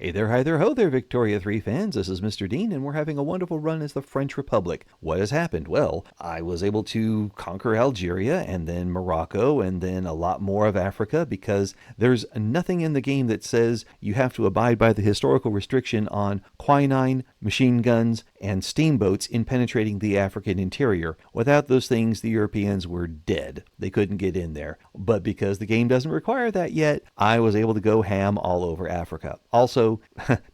Hey there, hi there, ho there, Victoria 3 fans. This is Mr. Dean, and we're having a wonderful run as the French Republic. What has happened? Well, I was able to conquer Algeria and then Morocco and then a lot more of Africa because there's nothing in the game that says you have to abide by the historical restriction on quinine, machine guns, and steamboats in penetrating the African interior. Without those things, the Europeans were dead. They couldn't get in there. But because the game doesn't require that yet, I was able to go ham all over Africa. Also,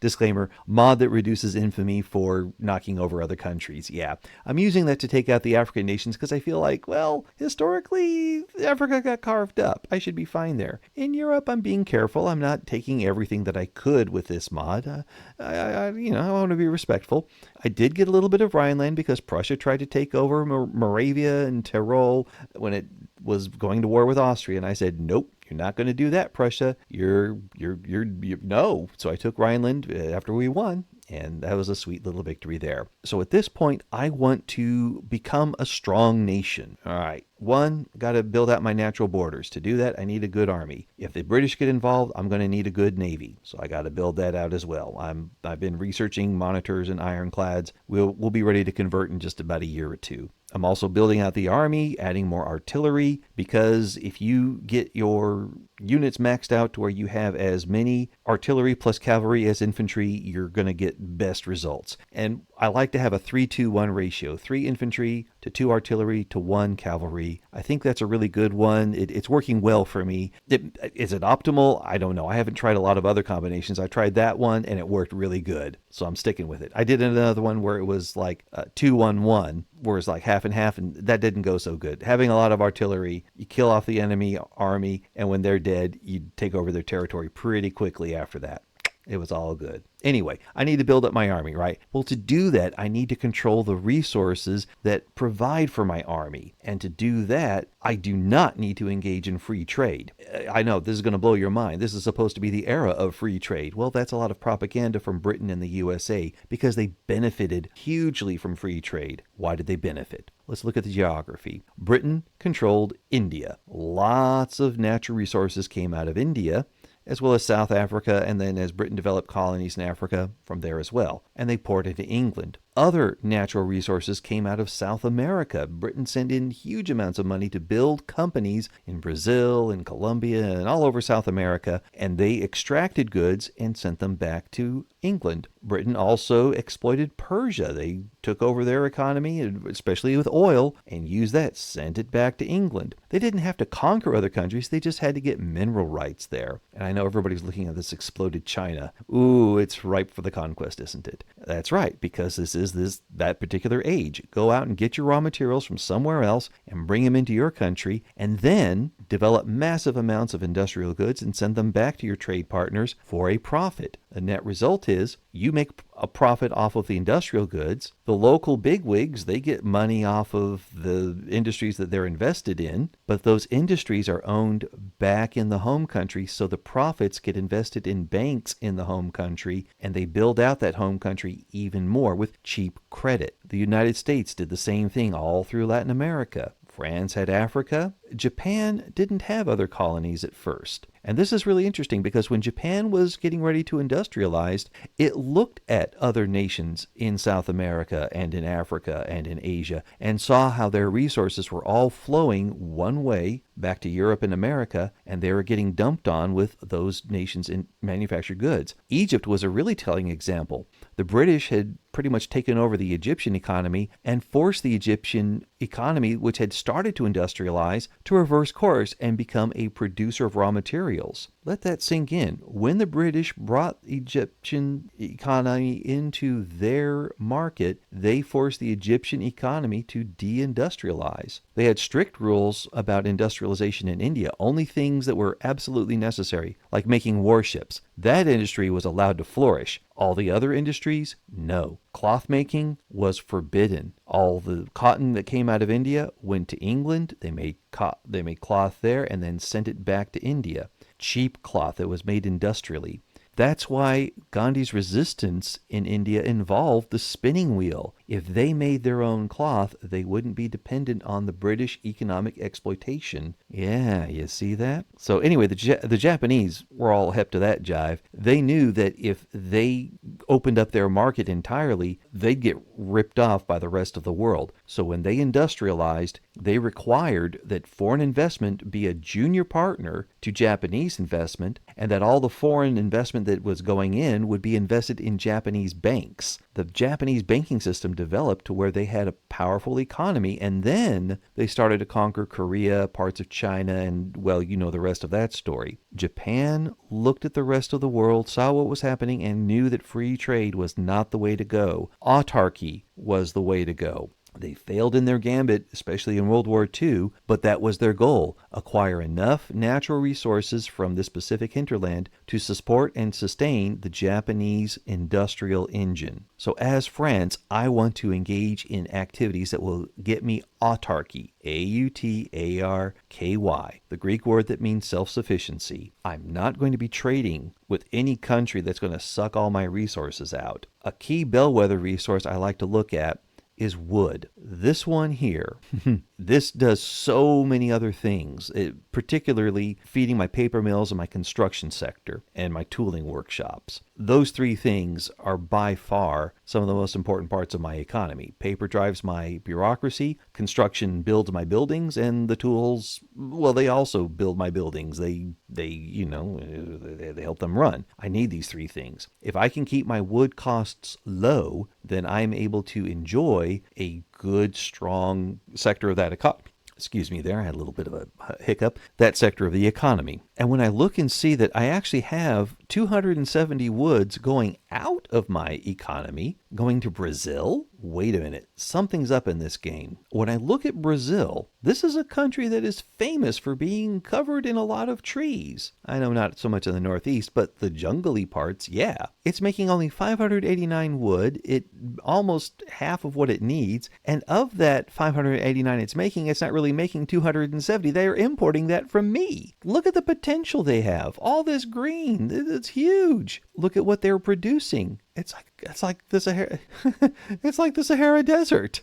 disclaimer, mod that reduces infamy for knocking over other countries. Yeah, I'm using that to take out the African nations because I feel like, well, historically, Africa got carved up. I should be fine there. In Europe, I'm being careful. I'm not taking everything that I could with this mod. I want to be respectful. I did get a little bit of Rhineland because Prussia tried to take over Moravia and Tyrol when it was going to war with Austria, and I said, nope. You're not going to do that, Prussia. You're no. So I took Rhineland after we won, and that was a sweet little victory there. So at this point, I want to become a strong nation. All right. One, got to build out my natural borders. To do that, I need a good army. If the British get involved, I'm going to need a good navy. So I got to build that out as well. I've been researching monitors and ironclads. We'll be ready to convert in just about a year or two. I'm also building out the army, adding more artillery, because if you get your units maxed out to where you have as many artillery plus cavalry as infantry, you're going to get best results. And I like to have a 3-2-1 ratio, 3 infantry to 2 artillery to 1 cavalry. I think that's a really good one. It's working well for me. Is it optimal? I don't know. I haven't tried a lot of other combinations. I tried that one and it worked really good. So I'm sticking with it. I did another one where it was like 2-1-1, where it's like half and half, and that didn't go so good. Having a lot of artillery, you kill off the enemy army, and when they're dead, you take over their territory pretty quickly after that. It was all good. Anyway, I need to build up my army, right? Well, to do that, I need to control the resources that provide for my army. And to do that, I do not need to engage in free trade. I know this is going to blow your mind. This is supposed to be the era of free trade. Well, that's a lot of propaganda from Britain and the USA because they benefited hugely from free trade. Why did they benefit? Let's look at the geography. Britain controlled India. Lots of natural resources came out of India, as well as South Africa, and then as Britain developed colonies in Africa, from there as well. And they poured into England. Other natural resources came out of South America. Britain sent in huge amounts of money to build companies in Brazil and Colombia and all over South America, and they extracted goods and sent them back to England. Britain also exploited Persia. They took over their economy, especially with oil, and used that, sent it back to England. They didn't have to conquer other countries. They just had to get mineral rights there. And I know everybody's looking at this exploded China. Ooh, it's ripe for the conquest, isn't it? That's right, because this is that particular age. Go out and get your raw materials from somewhere else and bring them into your country, and then develop massive amounts of industrial goods and send them back to your trade partners for a profit. The net result is you make a profit off of the industrial goods. The local bigwigs, they get money off of the industries that they're invested in, but those industries are owned back in the home country, so the profits get invested in banks in the home country, and they build out that home country even more with cheap credit. The United States did the same thing all through Latin America. France had Africa. Japan didn't have other colonies at first. And this is really interesting because when Japan was getting ready to industrialize, it looked at other nations in South America and in Africa and in Asia and saw how their resources were all flowing one way back to Europe and America, and they were getting dumped on with those nations in manufactured goods. Egypt was a really telling example. The British had pretty much taken over the Egyptian economy and forced the Egyptian economy, which had started to industrialize, to reverse course and become a producer of raw materials. Let that sink in. When the British brought Egyptian economy into their market, they forced the Egyptian economy to deindustrialize. They had strict rules about industrialization in India, only things that were absolutely necessary, like making warships. That industry was allowed to flourish. All the other industries, no. Cloth making was forbidden. All the cotton that came out of India went to England. They made cloth there and then sent it back to India. Cheap cloth that was made industrially. That's why Gandhi's resistance in India involved the spinning wheel. If they made their own cloth, they wouldn't be dependent on the British economic exploitation. Yeah, you see that? So anyway, the Japanese were all hep to that jive. They knew that if they opened up their market entirely, they'd get ripped off by the rest of the world. So when they industrialized, they required that foreign investment be a junior partner to Japanese investment, and that all the foreign investment that was going in would be invested in Japanese banks. The Japanese banking system developed to where they had a powerful economy, and then they started to conquer Korea, parts of China, and, well, you know the rest of that story. Japan looked at the rest of the world, saw what was happening, and knew that free trade was not the way to go. Autarky was the way to go. They failed in their gambit, especially in World War II, but that was their goal: acquire enough natural resources from this Pacific hinterland to support and sustain the Japanese industrial engine. So as France, I want to engage in activities that will get me autarky, Autarky, the Greek word that means self-sufficiency. I'm not going to be trading with any country that's going to suck all my resources out. A key bellwether resource I like to look at is wood. This one here, this does so many other things, particularly feeding my paper mills and my construction sector and my tooling workshops. Those three things are by far some of the most important parts of my economy. Paper drives my bureaucracy, construction builds my buildings, and the tools, well, they also build my buildings. They help them run. I need these three things. If I can keep my wood costs low, then I'm able to enjoy a good, strong sector of that economy. Excuse me there, I had a little bit of a hiccup. That sector of the economy. And when I look and see that I actually have 270 woods going out of my economy, going to Brazil, wait a minute, something's up in this game. When I look at Brazil, this is a country that is famous for being covered in a lot of trees. I know not so much in the Northeast, but the jungly parts, yeah. It's making only 589 wood, almost half of what it needs, and of that 589 it's making, it's not really making 270. They are importing that from me. Look at the potential they have. All this green, it's huge. Look at what they're producing. It's like the Sahara. It's like the Sahara Desert.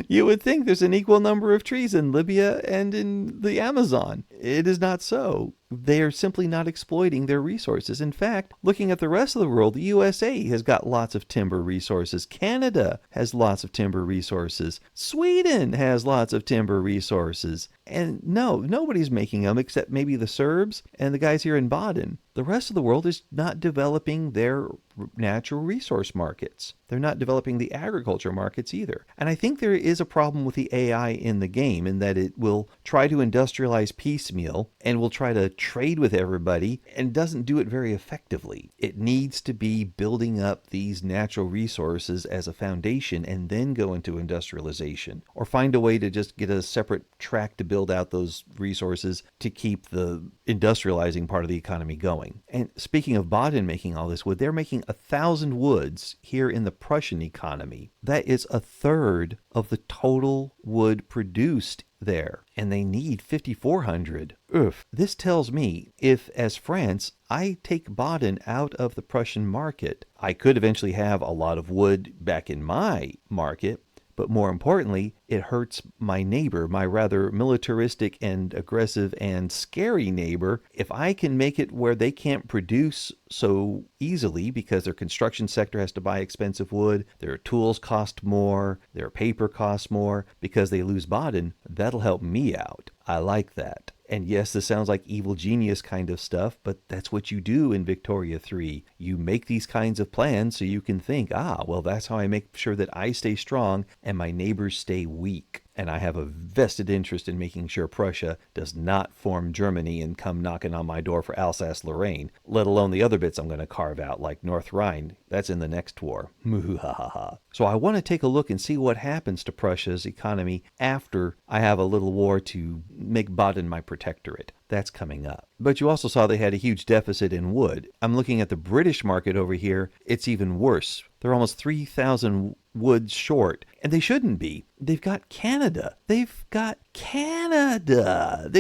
You would think there's an equal number of trees in Libya and in the Amazon. It is not so. They are simply not exploiting their resources. In fact, looking at the rest of the world, the USA has got lots of timber resources. Canada has lots of timber resources. Sweden has lots of timber resources. And no, nobody's making them except maybe the Serbs and the guys here in Baden. The rest of the world is not developing their natural resource markets. They're not developing the agriculture markets either. And I think there is a problem with the AI in the game in that it will try to industrialize piecemeal and will try to trade with everybody and doesn't do it very effectively. It needs to be building up these natural resources as a foundation and then go into industrialization, or find a way to just get a separate track to build out those resources to keep the industrializing part of the economy going. And speaking of Baden making all this wood, they're making 1,000 woods here in the Prussian economy. That is a third of the total wood produced there, and they need 5,400. Oof. This tells me if, as France, I take Baden out of the Prussian market, I could eventually have a lot of wood back in my market. But more importantly, it hurts my neighbor, my rather militaristic and aggressive and scary neighbor. If I can make it where they can't produce so easily because their construction sector has to buy expensive wood, their tools cost more, their paper costs more because they lose Baden, that'll help me out. I like that. And yes, this sounds like evil genius kind of stuff, but that's what you do in Victoria 3. You make these kinds of plans so you can think, well, that's how I make sure that I stay strong and my neighbors stay weak. And I have a vested interest in making sure Prussia does not form Germany and come knocking on my door for Alsace-Lorraine, let alone the other bits I'm going to carve out, like North Rhine. That's in the next war. So I want to take a look and see what happens to Prussia's economy after I have a little war to make Baden my protectorate. That's coming up. But you also saw they had a huge deficit in wood. I'm looking at the British market over here. It's even worse. They're almost 3,000 woods short, and they shouldn't be. They've got Canada. They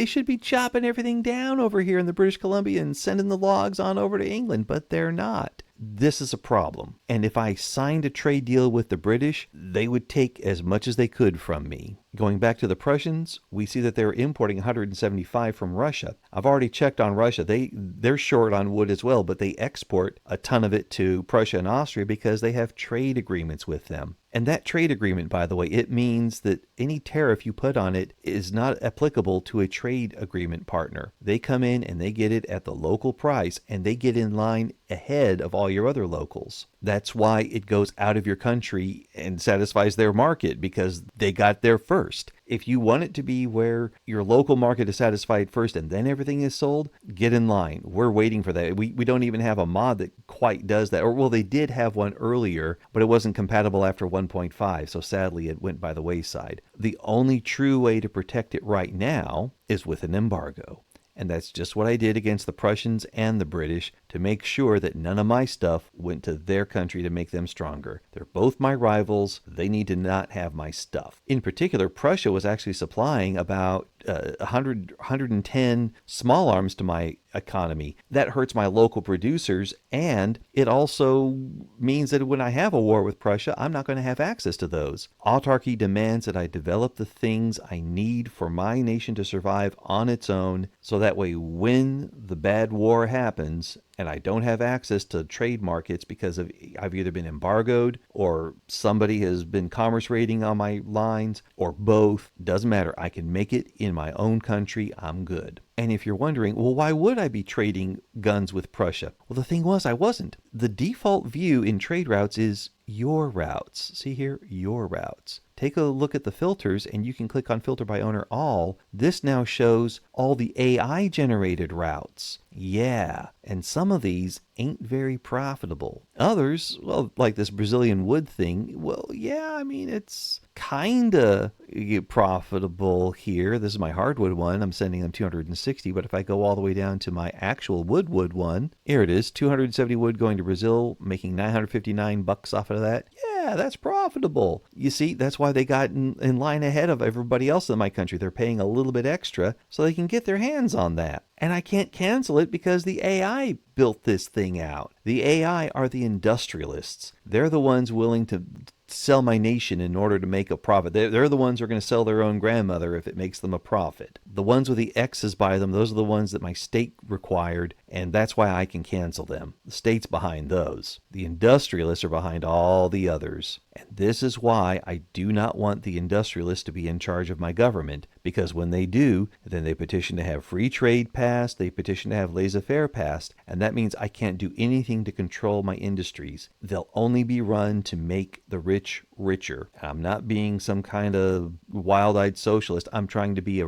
should be chopping everything down over here in the British Columbia and sending the logs on over to England, but they're not. This is a problem. And if I signed a trade deal with the British, they would take as much as they could from me. Going back to the Prussians, we see that they're importing 175 from Russia. I've already checked on Russia. They're short on wood as well, but they export a ton of it to Prussia and Austria because they have trade agreements with them. And that trade agreement, by the way, it means that any tariff you put on it is not applicable to a trade agreement partner. They come in and they get it at the local price, and they get in line ahead of all your other locals. That's why it goes out of your country and satisfies their market, because they got there first. If you want it to be where your local market is satisfied first and then everything is sold, get in line. We're waiting for that. We don't even have a mod that quite does that. Or, well, they did have one earlier, but it wasn't compatible after 1.5, so sadly it went by the wayside. The only true way to protect it right now is with an embargo. And that's just what I did against the Prussians and the British, to make sure that none of my stuff went to their country to make them stronger. They're both my rivals. They need to not have my stuff. In particular, Prussia was actually supplying about 110 small arms to my economy. That hurts my local producers, and it also means that when I have a war with Prussia, I'm not going to have access to those. Autarky demands that I develop the things I need for my nation to survive on its own, so that way when the bad war happens and I don't have access to trade markets because I've either been embargoed or somebody has been commerce raiding on my lines, or both, doesn't matter. I can make it in my own country. I'm good. And if you're wondering, well, why would I be trading guns with Prussia? Well, the thing was, I wasn't. The default view in trade routes is your routes. See here, your routes. Take a look at the filters and you can click on filter by owner all. This now shows all the AI generated routes. Yeah, and some of these ain't very profitable. Others, well, like this Brazilian wood thing, well, yeah, I mean, it's kinda profitable here. This is my hardwood one. I'm sending them 260, but if I go all the way down to my actual wood one, here it is, 270 wood going to Brazil, making $959 off of that. Yeah, that's profitable. You see, that's why they got in line ahead of everybody else in my country. They're paying a little bit extra so they can get their hands on that. And I can't cancel it because the AI built this thing out. The AI are the industrialists. They're the ones willing to sell my nation in order to make a profit. They're the ones who are going to sell their own grandmother if it makes them a profit. The ones with the X's by them, those are the ones that my state required, and that's why I can cancel them. The state's behind those. The industrialists are behind all the others. And this is why I do not want the industrialists to be in charge of my government, because when they do, then they petition to have free trade passed, they petition to have laissez-faire passed, and that means I can't do anything to control my industries. They'll only be run to make the rich richer. I'm not being some kind of wild-eyed socialist. I'm trying to be a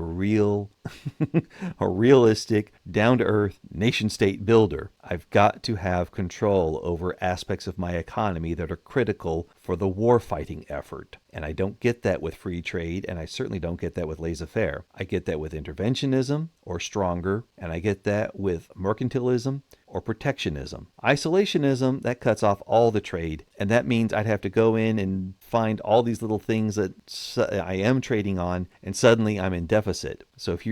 realistic, down-to-earth nation-state builder. I've got to have control over aspects of my economy that are critical for the war-fighting effort. And I don't get that with free trade, and I certainly don't get that with laissez-faire. I get that with interventionism, or stronger, and I get that with mercantilism, or protectionism. Isolationism, that cuts off all the trade, and that means I'd have to go in and find all these little things that I am trading on, and suddenly I'm in deficit. So if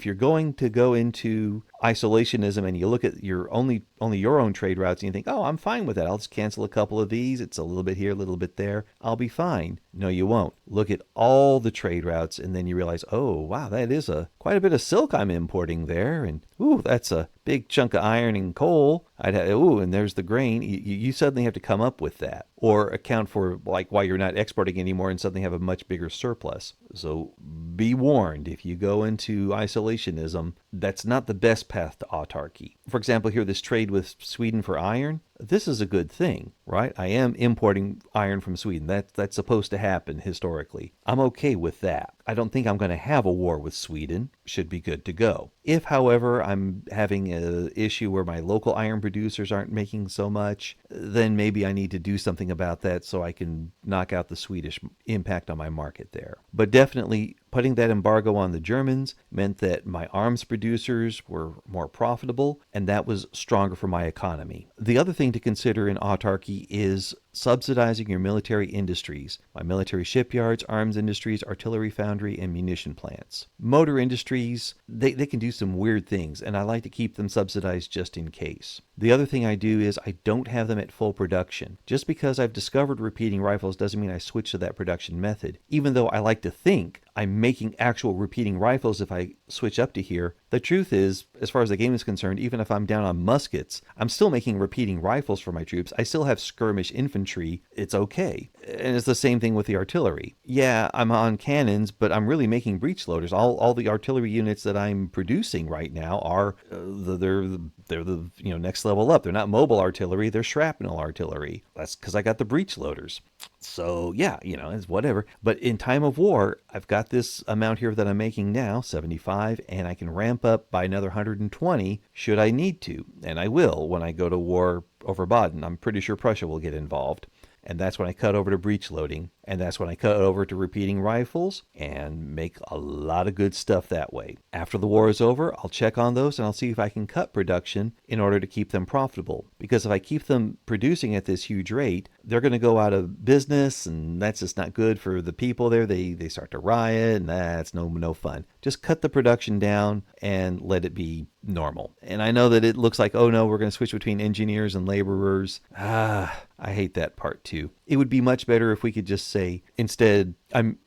you're going to go into isolationism and you look at your only your own trade routes and you think, oh, I'm fine with that. I'll just cancel a couple of these. It's a little bit here, a little bit there. I'll be fine. No, you won't. Look at all the trade routes and then you realize, oh, wow, that is quite a bit of silk I'm importing there. And ooh, that's a big chunk of iron and coal. And there's the grain. You suddenly have to come up with that, or account for like why you're not exporting anymore and suddenly have a much bigger surplus. So be warned, if you go into isolationism, that's not the best path to autarky. For example, here, this trade with Sweden for iron, this is a good thing, right? I am importing iron from Sweden. That's supposed to happen historically. I'm okay with that. I don't think I'm going to have a war with Sweden. Should be good to go. If, however, I'm having an issue where my local iron producers aren't making so much, then maybe I need to do something about that so I can knock out the Swedish impact on my market there. But definitely putting that embargo on the Germans meant that my arms producers were more profitable, and that was stronger for my economy. The other thing to consider in autarky is subsidizing your military industries, my military shipyards, arms industries, artillery foundry, and munition plants. Motor industries, they can do some weird things, and I like to keep them subsidized just in case. The other thing I do is I don't have them at full production. Just because I've discovered repeating rifles doesn't mean I switch to that production method. Even though I like to think I'm making actual repeating rifles if I switch up to here, the truth is, as far as the game is concerned, even if I'm down on muskets, I'm still making repeating rifles for my troops. I still have skirmish infantry. It's okay. And it's the same thing with the artillery. Yeah, I'm on cannons, but I'm really making breech loaders. All the artillery units that I'm producing right now are they're the next level up. They're not mobile artillery, they're shrapnel artillery. That's because I got the breech loaders. So yeah, it's whatever. But in time of war, I've got this amount here that I'm making now, 75, and I can ramp up by another 120 should I need to. And I will when I go to war over Baden. I'm pretty sure Prussia will get involved. And that's when I cut over to breech loading. And that's when I cut over to repeating rifles and make a lot of good stuff that way. After the war is over, I'll check on those and I'll see if I can cut production in order to keep them profitable. Because if I keep them producing at this huge rate, they're going to go out of business, and that's just not good for the people there. They start to riot, and that's no fun. Just cut the production down and let it be normal. And I know that it looks like, oh no, we're going to switch between engineers and laborers. I hate that part too. It would be much better if we could just say, instead,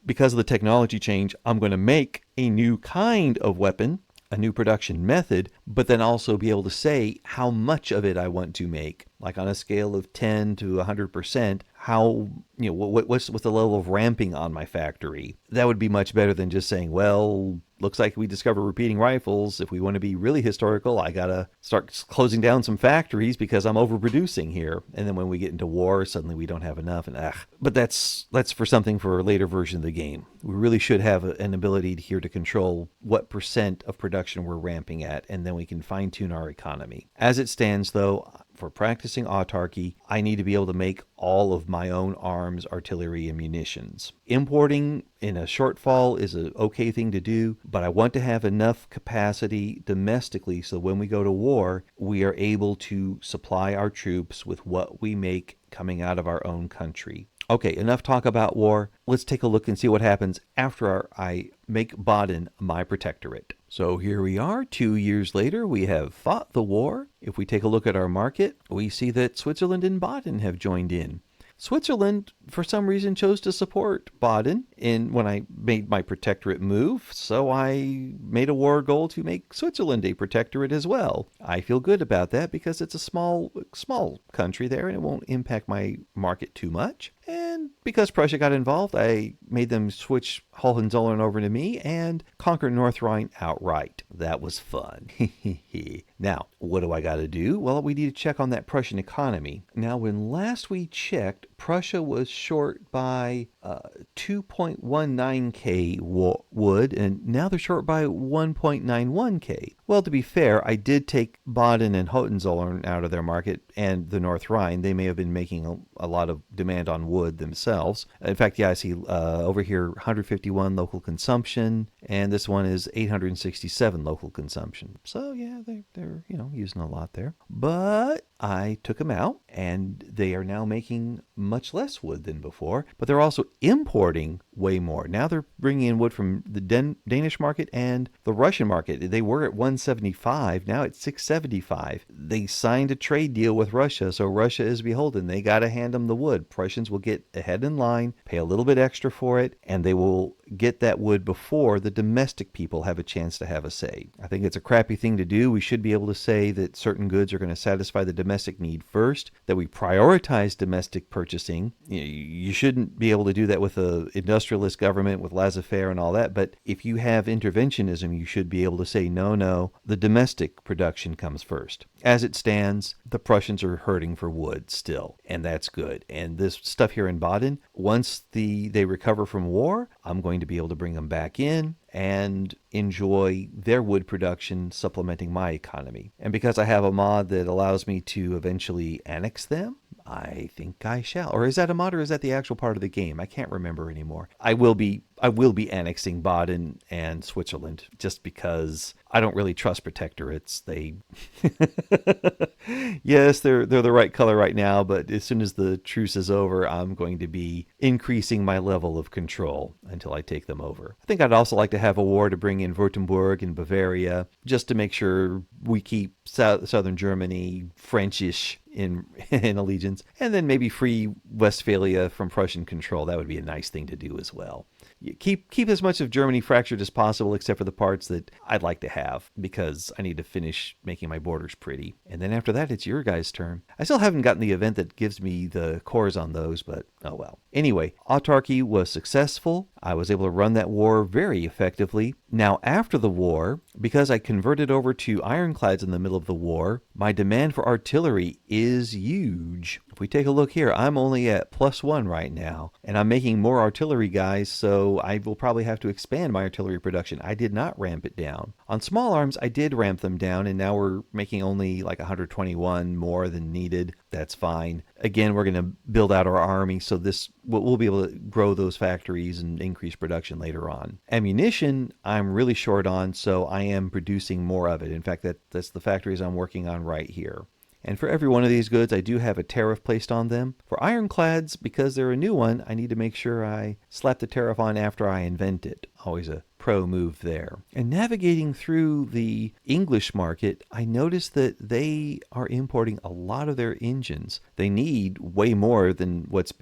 because of the technology change, I'm going to make a new kind of weapon, a new production method, but then also be able to say how much of it I want to make, like on a scale of 10 to 100%, how, what's the level of ramping on my factory. That would be much better than just saying, well, looks like we discovered repeating rifles. If we want to be really historical, I gotta start closing down some factories because I'm overproducing here. And then when we get into war, suddenly we don't have enough. And but that's for something for a later version of the game. We really should have an ability here to control what percent of production we're ramping at, and then we can fine tune our economy. As it stands, though, for practicing autarky, I need to be able to make all of my own arms, artillery, and munitions. Importing in a shortfall is an okay thing to do, but I want to have enough capacity domestically so when we go to war, we are able to supply our troops with what we make coming out of our own country. Okay, enough talk about war. Let's take a look and see what happens after I make Baden my protectorate. So here we are, 2 years later, we have fought the war. If we take a look at our market, we see that Switzerland and Baden have joined in. Switzerland, for some reason, chose to support Baden when I made my protectorate move, so I made a war goal to make Switzerland a protectorate as well. I feel good about that because it's a small country there and it won't impact my market too much. And because Prussia got involved, I made them switch Hohenzollern over to me and conquer North Rhine outright. That was fun. Now, what do I got to do? Well, we need to check on that Prussian economy. Now, when last we checked, Prussia was short by 2.19k wood, and now they're short by 1.91k. Well, to be fair, I did take Baden and Hohenzollern out of their market and the North Rhine. They may have been making a lot of demand on wood themselves. In fact, yeah, I see over here 151 local consumption, and this one is 867 local consumption. So yeah, they're using a lot there. But I took them out, and they are now making much less wood than before, but they're also importing way more. Now they're bringing in wood from the Danish market and the Russian market. They were at 175, now it's 675. They signed a trade deal with Russia, so Russia is beholden. They got to hand them the wood. Prussians will get ahead in line, pay a little bit extra for it, and they will get that wood before the domestic people have a chance to have a say. I think it's a crappy thing to do. We should be able to say that certain goods are going to satisfy the domestic need first, that we prioritize domestic purchasing. You shouldn't be able to do that with an industrialist government with laissez-faire and all that, but if you have interventionism, you should be able to say, no, the domestic production comes first. As it stands, the Prussians are hurting for wood still, and that's good. And this stuff here in Baden, once they recover from war, I'm going to be able to bring them back in and enjoy their wood production supplementing my economy. And because I have a mod that allows me to eventually annex them, I think I shall. Or is that a mod, or is that the actual part of the game? I can't remember anymore. I will be annexing Baden and Switzerland just because I don't really trust protectorates. They yes, they're the right color right now, but as soon as the truce is over, I'm going to be increasing my level of control until I take them over. I think I'd also like to have a war to bring in Württemberg and Bavaria just to make sure we keep southern Germany Frenchish in allegiance, and then maybe free Westphalia from Prussian control. That would be a nice thing to do as well. Keep as much of Germany fractured as possible, except for the parts that I'd like to have, because I need to finish making my borders pretty. And then after that, it's your guys' turn. I still haven't gotten the event that gives me the cores on those, but oh well. Anyway, Autarky was successful. I was able to run that war very effectively. Now, after the war, because I converted over to ironclads in the middle of the war, my demand for artillery is huge. If we take a look here, I'm only at +1 right now, and I'm making more artillery guys, so I will probably have to expand my artillery production. I did not ramp it down. On small arms, I did ramp them down, and now we're making only like 121 more than needed. That's fine. Again, we're going to build out our army, so we'll be able to grow those factories and increase production later on. Ammunition, I'm really short on, so I am producing more of it. In fact, that's the factories I'm working on right here. And for every one of these goods, I do have a tariff placed on them. For ironclads, because they're a new one, I need to make sure I slap the tariff on after I invent it. Always a pro move there. And navigating through the English market, I noticed that they are importing a lot of their engines. They need way more than what's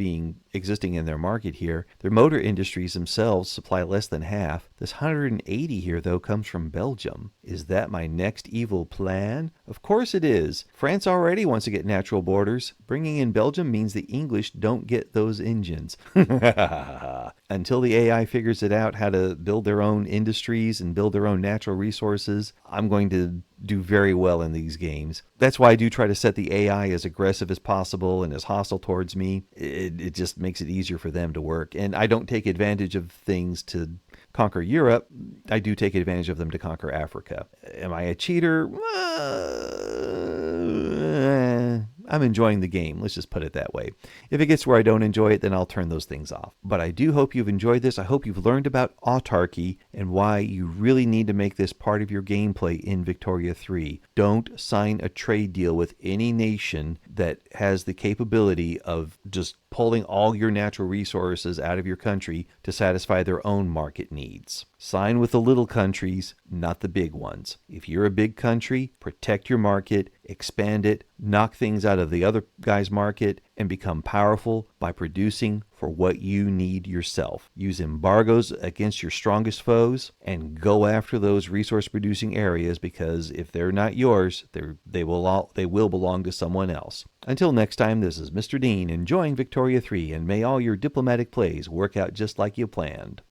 existing in their market here. Their motor industries themselves supply less than half. This 180 here, though, comes from Belgium. Is that my next evil plan? Of course it is. France already wants to get natural borders. Bringing in Belgium means the English don't get those engines. Until the AI figures it out how to build their own industries and build their own natural resources, I'm going to do very well in these games. That's why I do try to set the AI as aggressive as possible and as hostile towards me. It just makes it easier for them to work. And I don't take advantage of things to conquer Europe. I do take advantage of them to conquer Africa. Am I a cheater? I'm enjoying the game. Let's just put it that way. If it gets where I don't enjoy it, then I'll turn those things off. But I do hope you've enjoyed this. I hope you've learned about autarky and why you really need to make this part of your gameplay in Victoria 3. Don't sign a trade deal with any nation that has the capability of just pulling all your natural resources out of your country to satisfy their own market needs. Sign with the little countries, not the big ones. If you're a big country, protect your market, expand it, knock things out of the other guy's market, and become powerful by producing for what you need yourself. Use embargoes against your strongest foes and go after those resource producing areas, because if they're not yours, they will belong to someone else. Until next time, this is Mr. Dean enjoying Victoria 3, and may all your diplomatic plays work out just like you planned.